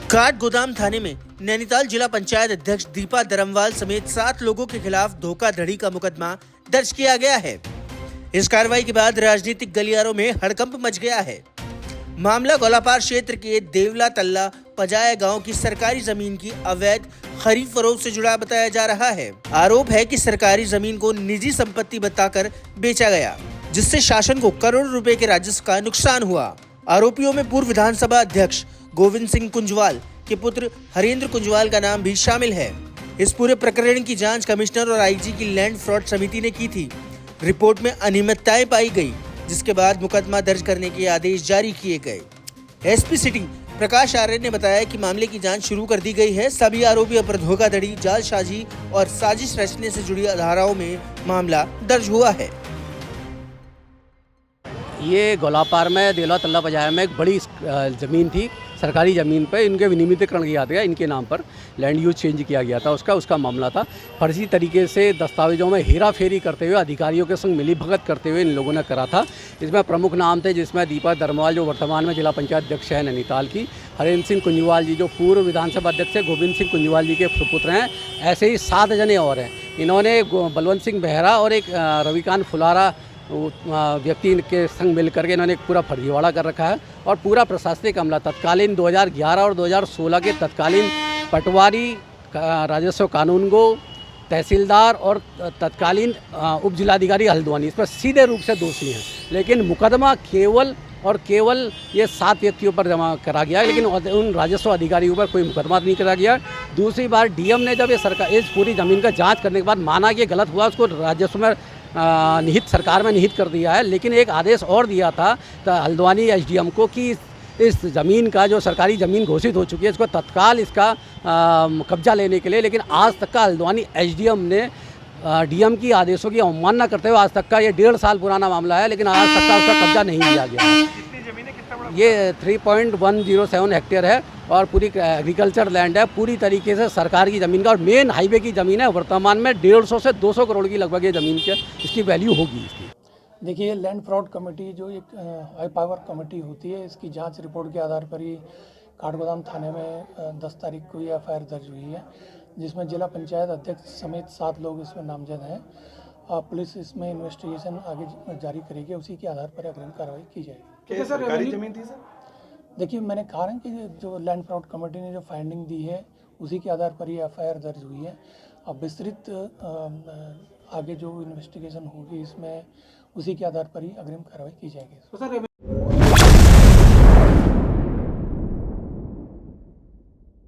काठ गोदाम थाने में नैनीताल जिला पंचायत अध्यक्ष दीपा धर्मवाल समेत 7 लोगों के खिलाफ धोखाधड़ी का मुकदमा दर्ज किया गया है। इस कार्रवाई के बाद राजनीतिक गलियारों में हड़कंप मच गया है। मामला गोलापार क्षेत्र के देवला तल्ला पजाया गांव की सरकारी जमीन की अवैध खरीद फरोख्त से जुड़ा बताया जा रहा है। आरोप है कि सरकारी जमीन को निजी संपत्ति बताकर बेचा गया, जिससे शासन को करोड़ों रुपए के राजस्व का नुकसान हुआ। आरोपियों में पूर्व विधानसभा अध्यक्ष गोविंद सिंह कुंजवाल के पुत्र हरेंद्र कुंजवाल का नाम भी शामिल है। इस पूरे प्रकरण की जांच कमिश्नर और आईजी की लैंड फ्रॉड समिति ने की थी। रिपोर्ट में अनियमितताएं पाई गई, जिसके बाद मुकदमा दर्ज करने के आदेश जारी किए गए। एसपी सिटी प्रकाश आर्य ने बताया कि मामले की जांच शुरू कर दी गई है। सभी आरोपियों पर धोखाधड़ी, जालसाजी और साजिश रचने से जुड़ी धाराओं में मामला दर्ज हुआ है। ये गोलापार में देवला तल्ला पजाया में एक बड़ी ज़मीन थी, सरकारी ज़मीन पर इनके विनियमितीकरण किया गया, इनके नाम पर लैंड यूज चेंज किया गया था। उसका मामला था। फर्जी तरीके से दस्तावेजों में हेरा फेरी करते हुए, अधिकारियों के संग मिलीभगत करते हुए इन लोगों ने करा था। इसमें प्रमुख नाम थे जिसमें दीपा धर्मवाल जो वर्तमान में जिला पंचायत अध्यक्ष है नैनीताल की, हरेंद्र सिंह कुंजवाल जी जो पूर्व विधानसभा अध्यक्ष है, गोविंद सिंह कुंजवाल जी के सुपुत्र हैं। ऐसे ही 7 जने और हैं। इन्होंने बलवंत सिंह बेहरा और एक रविकांत फुलारा व्यक्ति के संग मिल करके इन्होंने एक पूरा फर्जीवाड़ा कर रखा है। और पूरा प्रशासनिक अमला तत्कालीन 2011 और 2016 के तत्कालीन पटवारी, राजस्व कानूनगो, तहसीलदार और तत्कालीन उप जिलाधिकारी हल्द्वानी इस पर सीधे रूप से दोषी हैं। लेकिन मुकदमा केवल ये 7 व्यक्तियों पर जमा करा गया है, लेकिन उन राजस्व अधिकारियों पर कोई मुकदमा नहीं करा गया। दूसरी बार डीएम ने जब ये सरकार इस पूरी ज़मीन का जांच करने के बाद माना कि गलत हुआ, उसको राजस्व में सरकार में निहित कर दिया है। लेकिन एक आदेश और दिया था हल्द्वानी एसडीएम को कि इस ज़मीन का जो सरकारी ज़मीन घोषित हो चुकी है, इसको तत्काल इसका कब्जा लेने के लिए। लेकिन आज तक का हल्द्वानी एसडीएम ने डीएम की आदेशों की अवमानना करते हुए आज तक का, ये 1.5 साल पुराना मामला है, लेकिन आज तक का उसका कब्जा नहीं लिया गया है। ये 3.107 हेक्टेयर है और पूरी एग्रीकल्चर लैंड है, पूरी तरीके से सरकार की ज़मीन का और मेन हाईवे की ज़मीन है। वर्तमान में 150 से 200 करोड़ की लगभग ये ज़मीन के इसकी वैल्यू होगी इसकी। देखिए, लैंड फ्रॉड कमेटी जो एक हाई पावर कमेटी होती है, इसकी जांच रिपोर्ट के आधार पर ही काठगोदाम थाने में 10 तारीख को ये एफआईआर दर्ज हुई है, जिसमें जिला पंचायत अध्यक्ष समेत 7 लोग इसमें नामजद हैं। पुलिस इसमें इन्वेस्टिगेशन आगे जारी करेगी, उसी के आधार पर अग्रिम कार्रवाई की जाएगी। सरकारी जमीन थी सर? देखिए, मैंने कहा है कि जो लैंड फ्रॉड कमेटी ने जो फाइंडिंग दी है, उसी के आधार पर ये एफआईआर दर्ज हुई है। अब विस्तृत आगे जो इन्वेस्टिगेशन होगी इसमें, उसी के आधार पर ही अग्रिम कार्रवाई की जाएगी।